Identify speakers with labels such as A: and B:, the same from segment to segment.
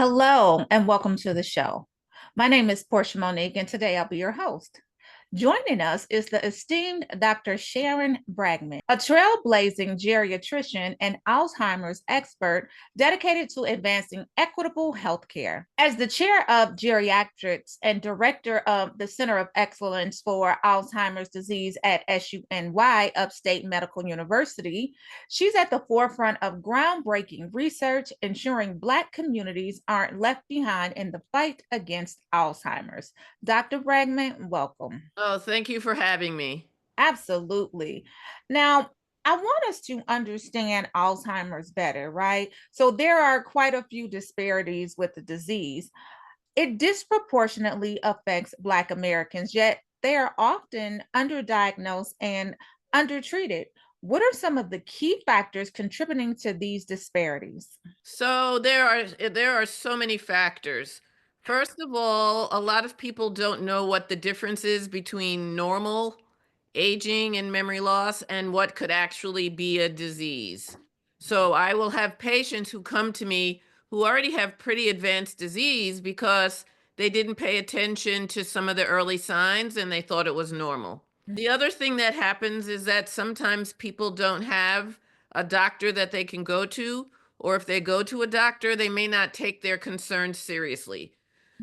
A: Hello, and welcome to the show. My name is Portia Monique, and today I'll be your host. Joining us is the esteemed Dr. Sharon Bragman, a trailblazing geriatrician and Alzheimer's expert dedicated to advancing equitable healthcare. As the chair of geriatrics and director of the Center of Excellence for Alzheimer's Disease at SUNY Upstate Medical University, she's at the forefront of groundbreaking research, ensuring Black communities aren't left behind in the fight against Alzheimer's. Dr. Bragman, welcome.
B: Oh, thank you for having me.
A: Absolutely. Now, I want us to understand Alzheimer's better, right? So there are quite a few disparities with the disease. It disproportionately affects Black Americans, yet they are often underdiagnosed and undertreated. What are some of the key factors contributing to these disparities?
B: So there are so many factors. First of all, a lot of people don't know what the difference is between normal aging and memory loss and what could actually be a disease. So I will have patients who come to me who already have pretty advanced disease because they didn't pay attention to some of the early signs and they thought it was normal. The other thing that happens is that sometimes people don't have a doctor that they can go to, or if they go to a doctor, they may not take their concerns seriously.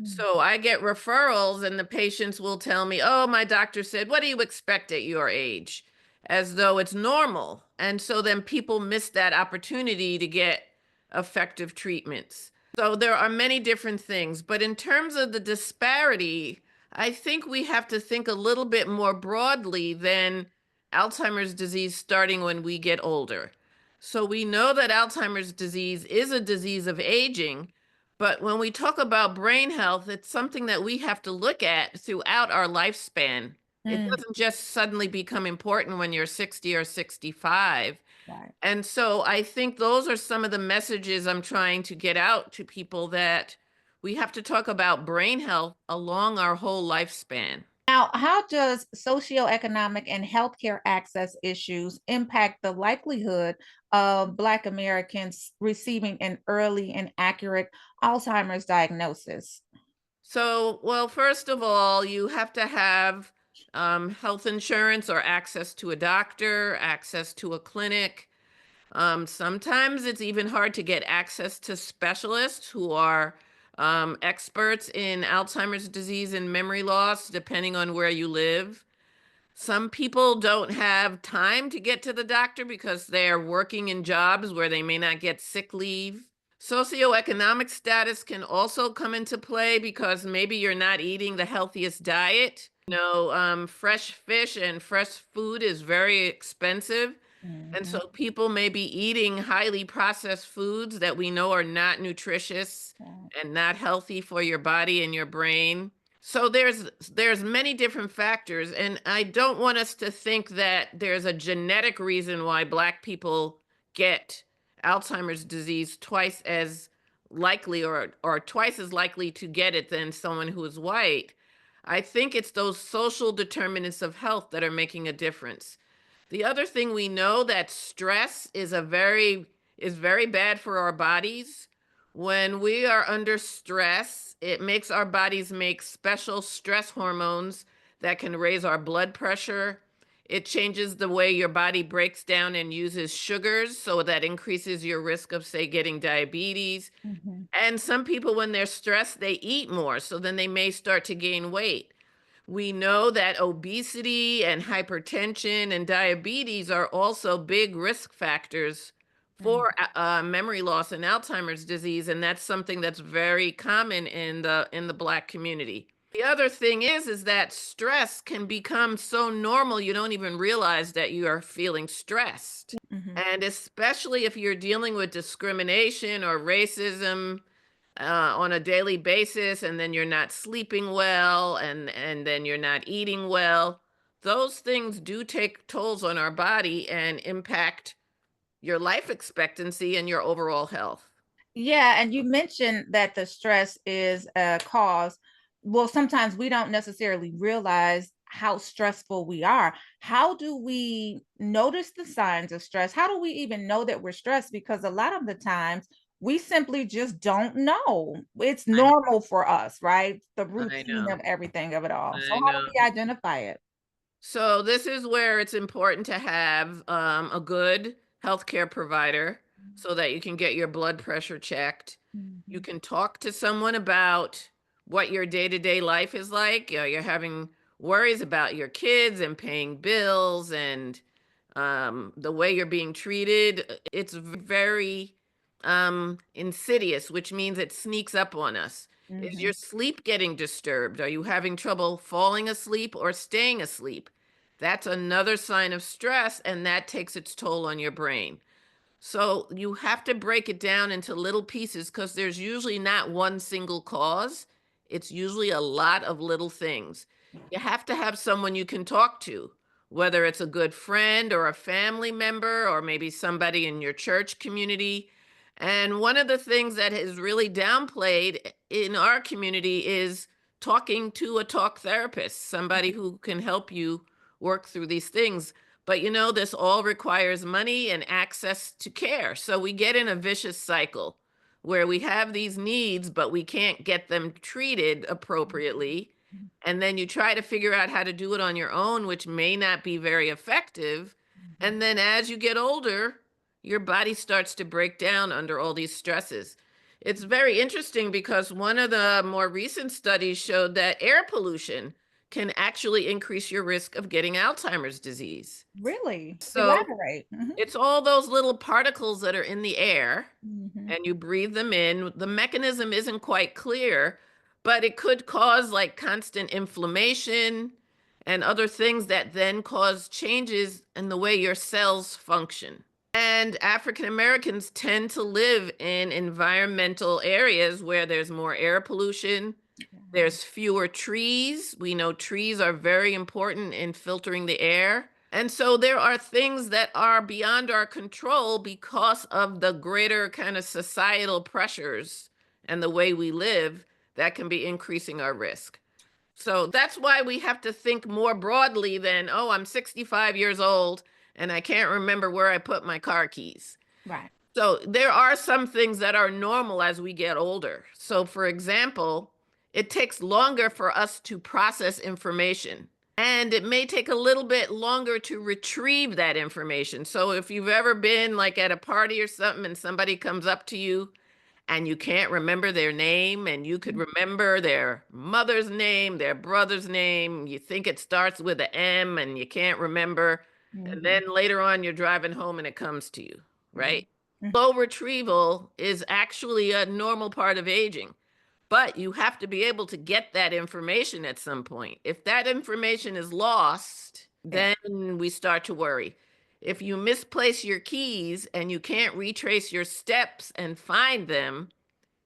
B: So I get referrals, and the patients will tell me, oh, my doctor said, what do you expect at your age? As though it's normal. And so then people miss that opportunity to get effective treatments. So there are many different things. But in terms of the disparity, I think we have to think a little bit more broadly than Alzheimer's disease starting when we get older. So we know that Alzheimer's disease is a disease of aging, but when we talk about brain health, it's something that we have to look at throughout our lifespan. It
A: Mm,
B: doesn't just suddenly become important when you're 60 or 65.
A: right.
B: And so I think those are some of the messages I'm trying to get out to people, that we have to talk about brain health along our whole lifespan.
A: Now, how does socioeconomic and healthcare access issues impact the likelihood of Black Americans receiving an early and accurate Alzheimer's diagnosis?
B: So, well, first of all, you have to have health insurance or access to a doctor, access to a clinic. Sometimes it's even hard to get access to specialists who are experts in Alzheimer's disease and memory loss, depending on where you live. Some people don't have time to get to the doctor because they're working in jobs where they may not get sick leave. Socioeconomic status can also come into play because maybe you're not eating the healthiest diet. Fresh fish and fresh food is very expensive. And
A: Mhm.
B: so people may be eating highly processed foods that we know are not nutritious
A: Right.
B: and not healthy for your body and your brain. So there's many different factors, and I don't want us to think that there's a genetic reason why Black people get Alzheimer's disease twice as likely, or twice as likely to get it than someone who is white. I think it's those social determinants of health that are making a difference. The other thing we know, that stress is very bad for our bodies. When we are under stress, it makes our bodies make special stress hormones that can raise our blood pressure. It changes the way your body breaks down and uses sugars, so that increases your risk of, say, getting diabetes.
A: Mhm.
B: And some people, when they're stressed, they eat more, so then they may start to gain weight. We know that obesity and hypertension and diabetes are also big risk factors
A: Mm.
B: for memory loss and Alzheimer's disease, and that's something that's very common in the Black community. The other thing is that stress can become so normal you don't even realize that you are feeling stressed.
A: Mhm.
B: And especially if you're dealing with discrimination or racism on a daily basis, and then you're not sleeping well, and then you're not eating well. Those things do take tolls on our body and impact your life expectancy and your overall health.
A: Yeah, and you mentioned that the stress is a cause. Well, sometimes we don't necessarily realize how stressful we are. How do we notice the signs of stress? How do we even know that we're stressed? Because a lot of the times we simply just don't know. It's
B: I know.
A: normal for us, right? The
B: I
A: routine
B: know.
A: of everything of it all. So
B: I
A: how
B: know.
A: do we identify it?
B: So this is where it's important to have a good healthcare provider so that you can get your blood pressure checked. You
A: Mhm.
B: can talk to someone about what your day-to-day life is like. You're having worries about your kids and paying bills and the way you're being treated. It's very insidious, which means it sneaks up on us. Is your
A: Mhm.
B: sleep getting disturbed? Are you having trouble falling asleep or staying asleep? That's another sign of stress, and that takes its toll on your brain. So you have to break it down into little pieces because there's usually not one single cause. It's usually a lot of little things. You have to have someone you can talk to, whether it's a good friend or a family member or maybe somebody in your church community. And one of the things that is really downplayed in our community is talking to a talk therapist, somebody who can help you work through these things. But this all requires money and access to care. So we get in a vicious cycle where we have these needs, but we can't get them treated appropriately. And then you try to figure out how to do it on your own, which may not be very effective. And then as you get older, your body starts to break down under all these stresses. It's very interesting because one of the more recent studies showed that air pollution can actually increase your risk of getting Alzheimer's disease.
A: Really?
B: So
A: Elaborate.
B: it's all those little particles that are in the air
A: Mhm.
B: and you breathe them in. The mechanism isn't quite clear, but it could cause like constant inflammation and other things that then cause changes in the way your cells function. And African Americans tend to live in environmental areas where there's more air pollution, there's fewer trees. We know trees are very important in filtering the air. And so there are things that are beyond our control because of the greater kind of societal pressures and the way we live that can be increasing our risk. So that's why we have to think more broadly than, oh, I'm 65 years old and I can't remember where I put my car keys.
A: Right.
B: So there are some things that are normal as we get older. So, for example, it takes longer for us to process information, and it may take a little bit longer to retrieve that information. So, if you've ever been like at a party or something and somebody comes up to you and you can't remember their name, and you could remember their mother's name, their brother's name, you think it starts with a M and you can't remember. And
A: Mhm.
B: then later on, you're driving home and it comes to you,
A: Mhm.
B: right? Slow retrieval is actually a normal part of aging, but you have to be able to get that information at some point. If that information is lost,
A: Yeah.
B: then we start to worry. If you misplace your keys and you can't retrace your steps and find them,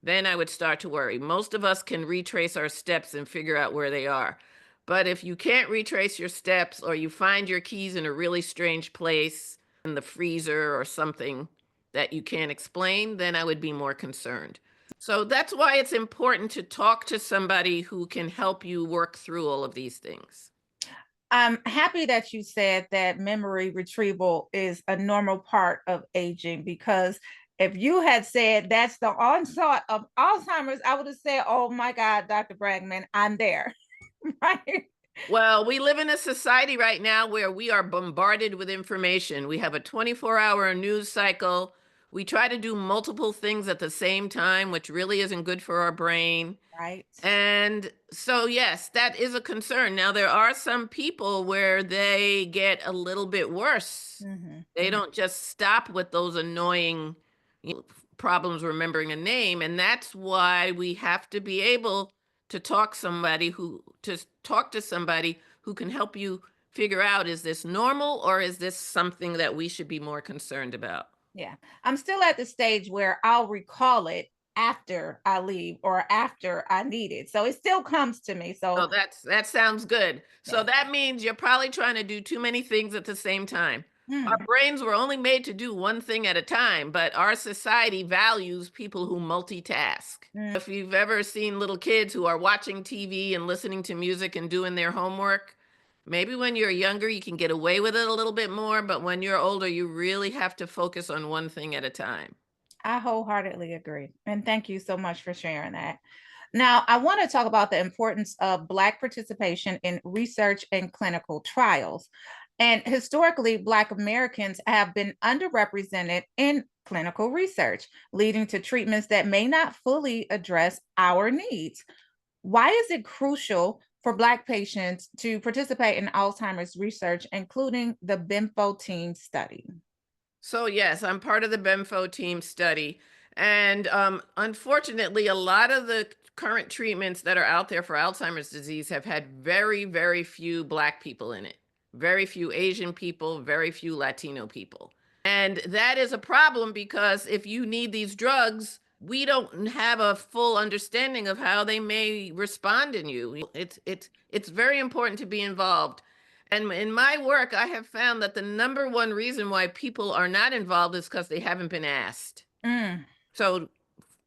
B: then I would start to worry. Most of us can retrace our steps and figure out where they are. But if you can't retrace your steps or you find your keys in a really strange place in the freezer or something that you can't explain, then I would be more concerned. So that's why it's important to talk to somebody who can help you work through all of these things.
A: I'm happy that you said that memory retrieval is a normal part of aging because if you had said that's the onset of Alzheimer's, I would have said, "Oh my God, Dr. Bragman, I'm there." Right?
B: Well, we live in a society right now where we are bombarded with information. We have a 24-hour news cycle. We try to do multiple things at the same time, which really isn't good for our brain.
A: Right.
B: And so, yes, that is a concern. Now, there are some people where they get a little bit worse.
A: Mhm.
B: They don't just stop with those annoying problems remembering a name. And that's why we have to be able to talk to somebody who can help you figure out, is this normal or is this something that we should be more concerned about?
A: Yeah. I'm still at the stage where I'll recall it after I leave or after I need it. So it still comes to me. So
B: Oh, that sounds good. So
A: yeah.
B: that means you're probably trying to do too many things at the same time. Our
A: Mm,
B: brains were only made to do one thing at a time, but our society values people who multitask.
A: mm,
B: If you've ever seen little kids who are watching TV and listening to music and doing their homework, maybe when you're younger you can get away with it a little bit more, but when you're older you really have to focus on one thing at a time.
A: I wholeheartedly agree. And thank you so much for sharing that. Now, I want to talk about the importance of Black participation in research and clinical trials. And historically, Black Americans have been underrepresented in clinical research, leading to treatments that may not fully address our needs. Why is it crucial for Black patients to participate in Alzheimer's research, including the BIMFO team study?
B: So yes, I'm part of the BEMFO team study. And unfortunately, a lot of the current treatments that are out there for Alzheimer's disease have had very, very few Black people in it, very few Asian people, very few Latino people. And that is a problem because if you need these drugs, we don't have a full understanding of how they may respond in you. It's very important to be involved. And in my work, I have found that the number one reason why people are not involved is because they haven't been asked.
A: Mm,
B: So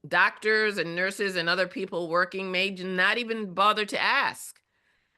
B: doctors and nurses and other people working may not even bother to ask.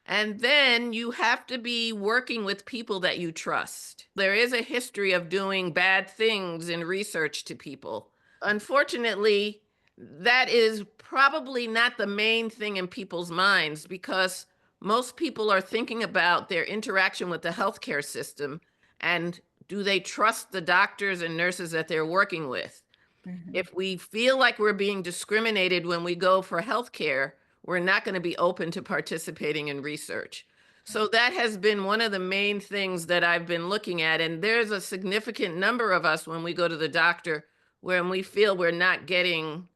B: And then you have to be working with people that you trust. There is a history of doing bad things in research to people. Unfortunately, that is probably not the main thing in people's minds because most people are thinking about their interaction with the healthcare system and do they trust the doctors and nurses that they're working with?
A: mhm,
B: If we feel like we're being discriminated when we go for healthcare, we're not going to be open to participating in research. So that has been one of the main things that I've been looking at. And there's a significant number of us when we go to the doctor when we feel we're not getting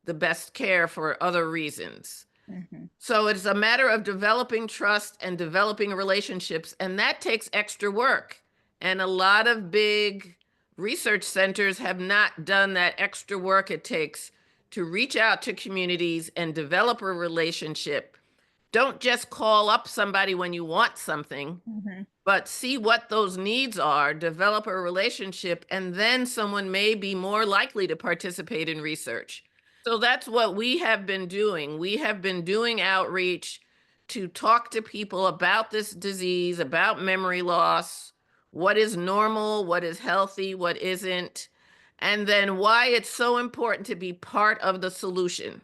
B: the best care for other reasons.
A: mhm,
B: So it's a matter of developing trust and developing relationships, and that takes extra work. And a lot of big research centers have not done that extra work it takes to reach out to communities and develop a relationship. Don't just call up somebody when you want something,
A: mhm,
B: but see what those needs are, develop a relationship, and then someone may be more likely to participate in research. So that's what we have been doing. We have been doing outreach to talk to people about this disease, about memory loss, what is normal, what is healthy, what isn't, and then why it's so important to be part of the solution.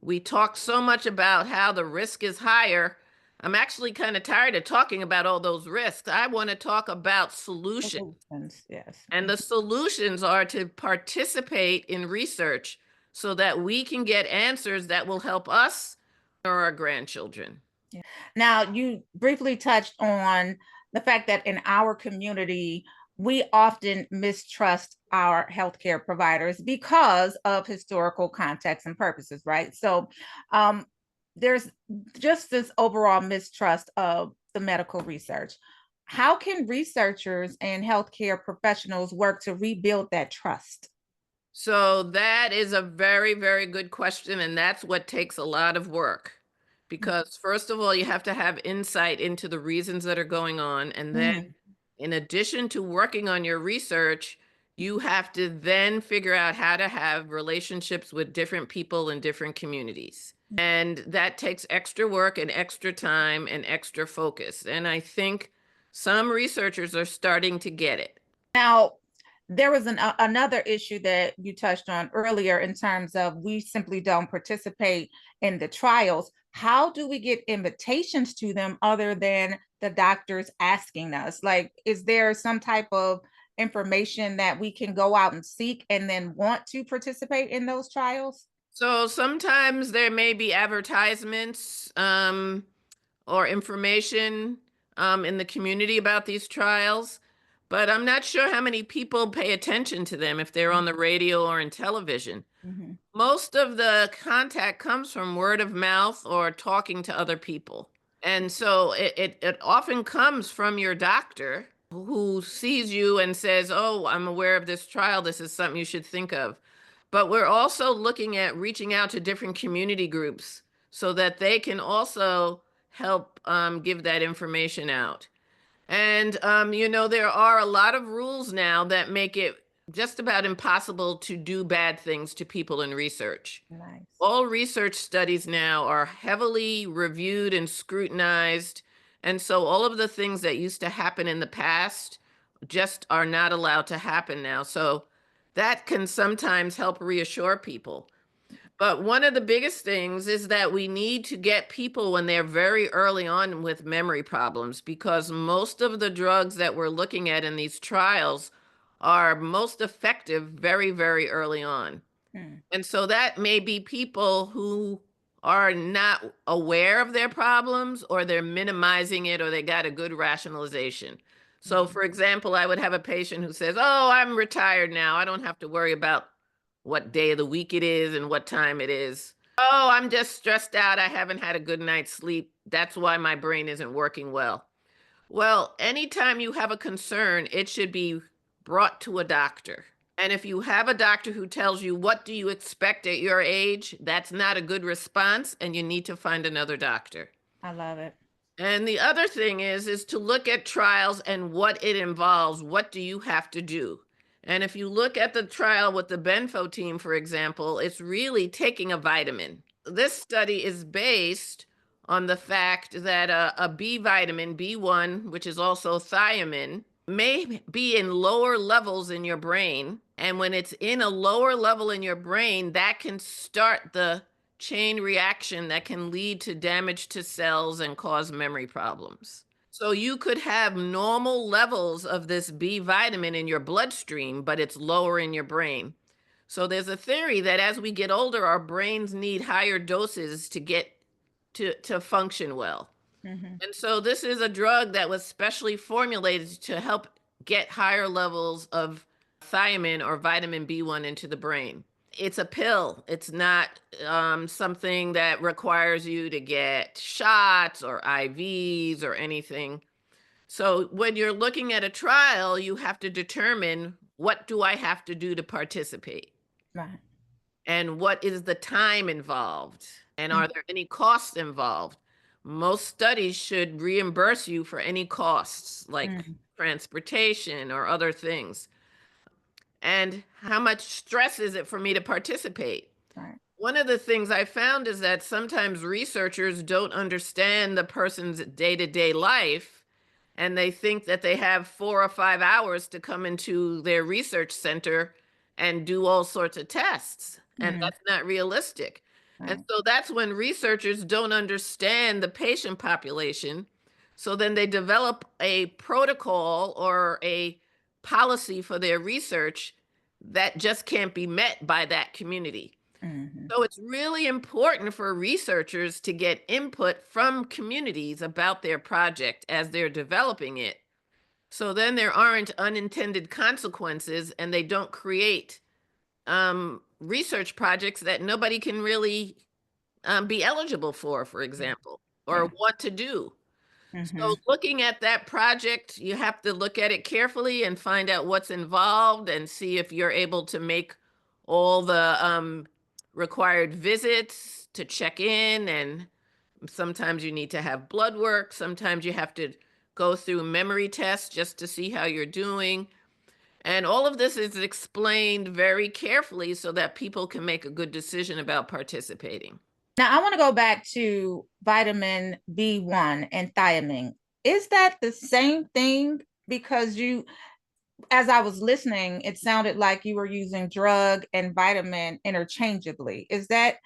B: We talk so much about how the risk is higher. I'm actually kind of tired of talking about all those risks. I want to talk about solutions.
A: solutions, yes.
B: And the solutions are to participate in research so that we can get answers that will help us or our grandchildren.
A: Yeah. Now, you briefly touched on the fact that in our community, we often mistrust our healthcare providers because of historical context and purposes, right? So, um, there's just this overall mistrust of the medical research. How can researchers and healthcare professionals work to rebuild that trust?
B: So that is a very, very good question. And that's what takes a lot of work. Because, first of all, you have to have insight into the reasons that are going on. And then,
A: Mm,
B: in addition to working on your research, you have to then figure out how to have relationships with different people in different communities. And that takes extra work and extra time and extra focus. And I think some researchers are starting to get it.
A: Now, there was another issue that you touched on earlier in terms of we simply don't participate in the trials. How do we get invitations to them other than the doctors asking us? Like, is there some type of information that we can go out and seek and then want to participate in those trials?
B: So sometimes there may be advertisements or information in the community about these trials, but I'm not sure how many people pay attention to them if they're on the radio or in television.
A: Mhm.
B: Most of the contact comes from word of mouth or talking to other people. And so it often comes from your doctor who sees you and says, "Oh, I'm aware of this trial. This is something you should think of." But we're also looking at reaching out to different community groups so that they can also help give that information out. And, there are a lot of rules now that make it just about impossible to do bad things to people in research.
A: Nice.
B: All research studies now are heavily reviewed and scrutinized. And so all of the things that used to happen in the past just are not allowed to happen now. So That can sometimes help reassure people. But one of the biggest things is that we need to get people when they're very early on with memory problems, because most of the drugs that we're looking at in these trials are most effective very, very early on.
A: Mm,
B: And so that may be people who are not aware of their problems, or they're minimizing it, or they got a good rationalization. So,
A: mhm,
B: for example, I would have a patient who says, "Oh, I'm retired now. I don't have to worry about what day of the week it is and what time it is. Oh, I'm just stressed out. I haven't had a good night's sleep. That's why my brain isn't working well." Well, anytime you have a concern, it should be brought to a doctor. And if you have a doctor who tells you, "What do you expect at your age?" that's not a good response, and you need to find another doctor.
A: I love it.
B: And the other thing is to look at trials and what it involves. What do you have to do? And if you look at the trial with the Benfo team, for example, it's really taking a vitamin. This study is based on the fact that a B vitamin, B1, which is also thiamine, may be in lower levels in your brain. And when it's in a lower level in your brain, that can start the chain reaction that can lead to damage to cells and cause memory problems. So you could have normal levels of this B vitamin in your bloodstream, but it's lower in your brain. So there's a theory that as we get older, our brains need higher doses to get to function well.
A: Mhm,
B: And so this is a drug that was specially formulated to help get higher levels of thiamine or vitamin B1 into the brain. It's a pill. It's not something that requires you to get shots or IVs or anything. So when you're looking at a trial, you have to determine, what do I have to do to participate?
A: right.
B: And what is the time involved? And
A: Mm,
B: are there any costs involved? Most studies should reimburse you for any costs, like
A: mm,
B: transportation or other things. And how much stress is it for me to participate?
A: right.
B: One of the things I found is that sometimes researchers don't understand the person's day to day life, and they think that they have 4 or 5 hours to come into their research center and do all sorts of tests. And
A: Mm,
B: that's not realistic. And
A: right.
B: so that's when researchers don't understand the patient population. So then they develop a protocol or a policy for their research that just can't be met by that community.
A: Mhm,
B: So it's really important for researchers to get input from communities about their project as they're developing it. So then there aren't unintended consequences, and they don't create research projects that nobody can really be eligible for
A: yeah,
B: example, or
A: yeah.
B: want to do. So
A: Mhm,
B: looking at that project, you have to look at it carefully and find out what's involved and see if you're able to make all the required visits to check in. And sometimes you need to have blood work. Sometimes you have to go through memory tests just to see how you're doing. And all of this is explained very carefully so that people can make a good decision about participating.
A: now I want to go back to vitamin B1 and thiamine. Is that the same thing? Because you, as I was listening, it sounded like you were using drug and vitamin interchangeably. Is it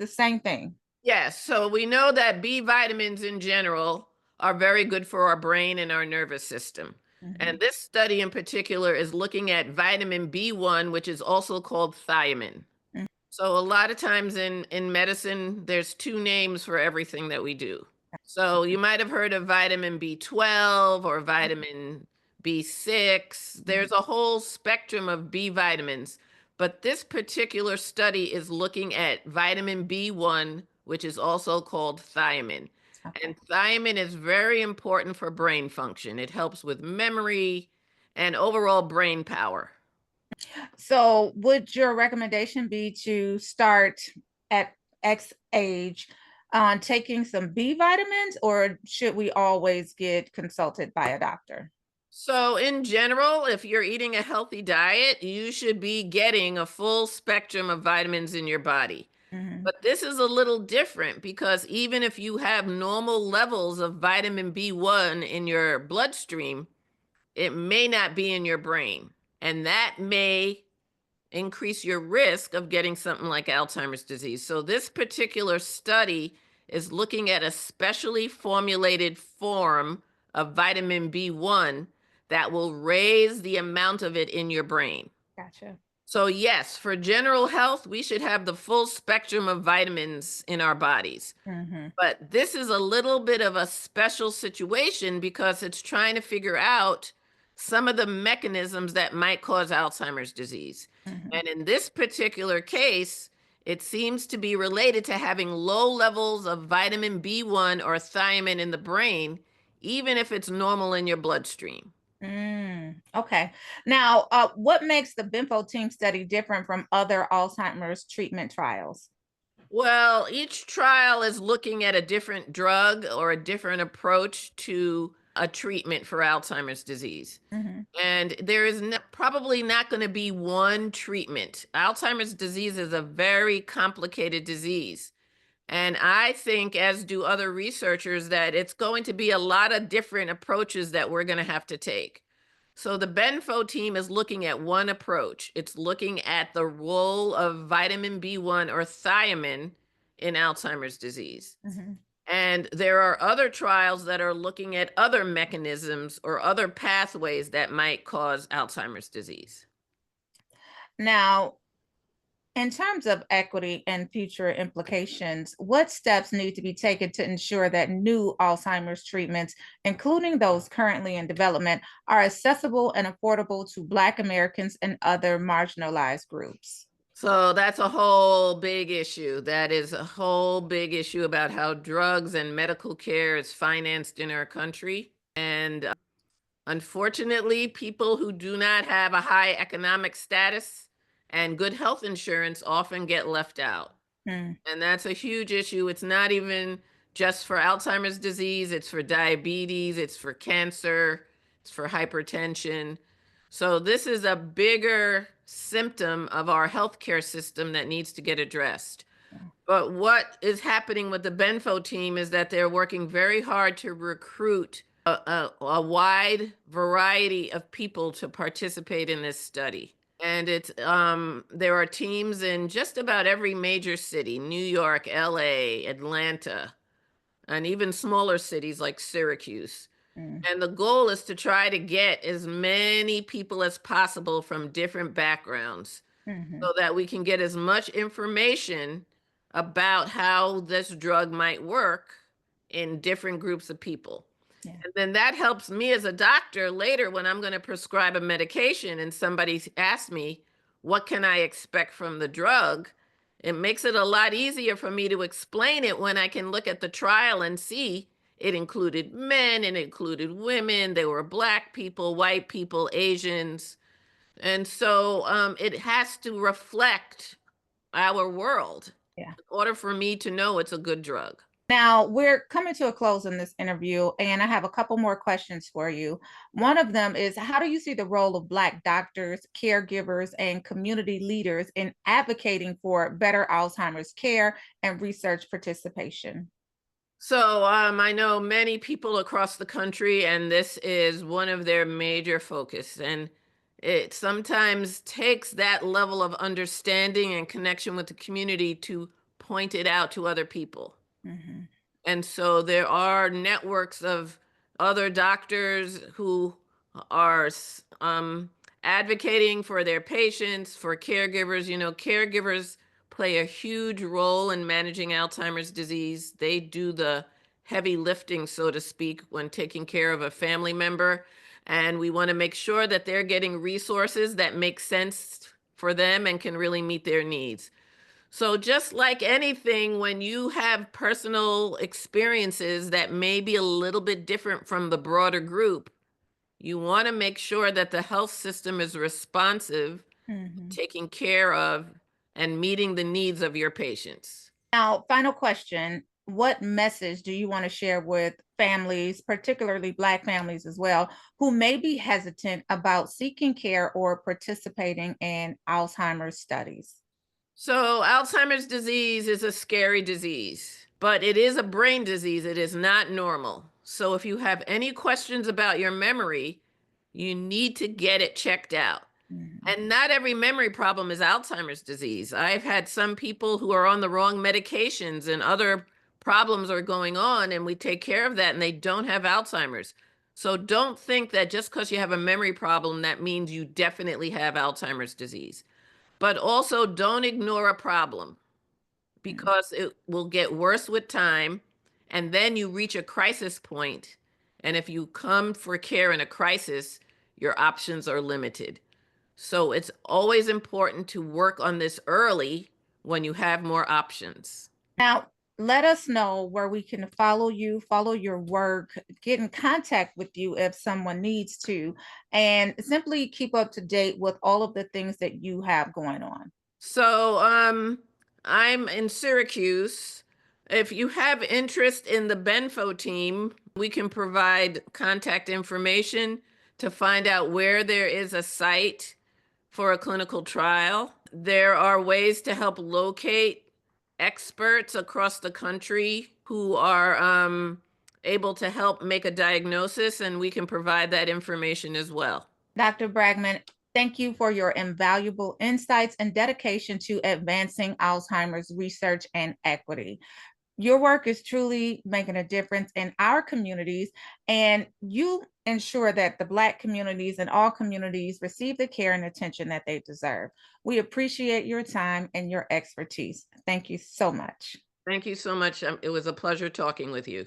A: the same thing?
B: Yes, so we know that B vitamins in general are very good for our brain and our nervous system. And
A: Mhm,
B: this study in particular is looking at vitamin B1, which is also called thiamine.
A: mm,
B: So a lot of times in medicine, there's two names for everything that we do. So you might have heard of vitamin B12 or vitamin B6.
A: mhm.
B: There's a whole spectrum of B vitamins, but this particular study is looking at vitamin B1, which is also called thiamine.
A: Okay.
B: And thiamine is very important for brain function. It helps with memory and overall brain power.
A: So, would your recommendation be to start at X age on taking some B vitamins, or should we always get consulted by a doctor?
B: So, in general, if you're eating a healthy diet, you should be getting a full spectrum of vitamins in your body.
A: Mhm,
B: But this is a little different because even if you have normal levels of vitamin B1 in your bloodstream, it may not be in your brain. And that may increase your risk of getting something like Alzheimer's disease. So, this particular study is looking at a specially formulated form of vitamin B1 that will raise the amount of it in your brain.
A: Gotcha.
B: So, yes, for general health, we should have the full spectrum of vitamins in our bodies.
A: Hmm.
B: But this is a little bit of a special situation because it's trying to figure out some of the mechanisms that might cause Alzheimer's disease.
A: Hmm.
B: And in this particular case, it seems to be related to having low levels of vitamin B1 or thiamine in the brain, even if it's normal in your bloodstream.
A: Okay. Now, what makes the Bimpo team study different from other Alzheimer's treatment trials?
B: Well, each trial is looking at a different drug or a different approach to a treatment for Alzheimer's disease.
A: Hmm.
B: And there is probably not going to be one treatment. Alzheimer's disease is a very complicated disease. And I think, as do other researchers, that it's going to be a lot of different approaches that we're going to have to take. So the Benfo team is looking at one approach. It's looking at the role of vitamin B1 or thiamine in Alzheimer's disease.
A: Hmm.
B: And there are other trials that are looking at other mechanisms or other pathways that might cause Alzheimer's disease.
A: Now, in terms of equity and future implications, what steps need to be taken to ensure that new Alzheimer's treatments, including those currently in development, are accessible and affordable to Black Americans and other marginalized groups?
B: So that's a whole big issue. That is a whole big issue about how drugs and medical care is financed in our country. And unfortunately, people who do not have a high economic status and good health insurance often get left out.
A: Mm,
B: And that's a huge issue. It's not even just for Alzheimer's disease, it's for diabetes, it's for cancer, it's for hypertension. So, this is a bigger symptom of our healthcare system that needs to get addressed.
A: yeah.
B: But what is happening with the Benfo team is that they're working very hard to recruit a wide variety of people to participate in this study. And there are teams in just about every major city, New York, LA, Atlanta, and even smaller cities like Syracuse.
A: Mm,
B: And the goal is to try to get as many people as possible from different backgrounds
A: mhm,
B: so that we can get as much information about how this drug might work in different groups of people.
A: yeah.
B: And then that helps me as a doctor later when I'm going to prescribe a medication and somebody asks me, what can I expect from the drug? It makes it a lot easier for me to explain it when I can look at the trial and see it included men and it included women. There were Black people, white people, Asians. And so it has to reflect our world
A: Yeah.
B: in order for me to know it's a good drug.
A: Now, we're coming to a close in this interview, and I have a couple more questions for you. One of them is, how do you see the role of Black doctors, caregivers, and community leaders in advocating for better Alzheimer's care and research participation?
B: So I know many people across the country, and this is one of their major focus. And it sometimes takes that level of understanding and connection with the community to point it out to other people.
A: Mhm.
B: And so there are networks of other doctors who are advocating for their patients, for caregivers. You know, caregivers play a huge role in managing Alzheimer's disease. They do the heavy lifting, so to speak, when taking care of a family member. And we want to make sure that they're getting resources that make sense for them and can really meet their needs. So, just like anything, when you have personal experiences that may be a little bit different from the broader group, you want to make sure that the health system is responsive,
A: Mhm.
B: taking care of, and meeting the needs of your patients.
A: Now, final question. What message do you want to share with families, particularly Black families as well, who may be hesitant about seeking care or participating in Alzheimer's studies?
B: So, Alzheimer's disease is a scary disease, but it is a brain disease. It is not normal. So, if you have any questions about your memory, you need to get it checked out.
A: Mhm.
B: And not every memory problem is Alzheimer's disease. I've had some people who are on the wrong medications and other problems are going on, and we take care of that and they don't have Alzheimer's. So don't think that just because you have a memory problem, that means you definitely have Alzheimer's disease. But also don't ignore a problem
A: Mm.
B: because it will get worse with time. And then you reach a crisis point, and if you come for care in a crisis, your options are limited. So it's always important to work on this early when you have more options.
A: Now, let us know where we can follow you, follow your work, get in contact with you if someone needs to, and simply keep up to date with all of the things that you have going on.
B: So I'm in Syracuse. If you have interest in the Benfo team, we can provide contact information to find out where there is a site for a clinical trial. There are ways to help locate experts across the country who are able to help make a diagnosis, and we can provide that information as well.
A: Dr. Bragman, thank you for your invaluable insights and dedication to advancing Alzheimer's research and equity. Your work is truly making a difference in our communities, and you ensure that the Black communities and all communities receive the care and attention that they deserve. We appreciate your time and your expertise. Thank you so much.
B: Thank you so much. It was a pleasure talking with you.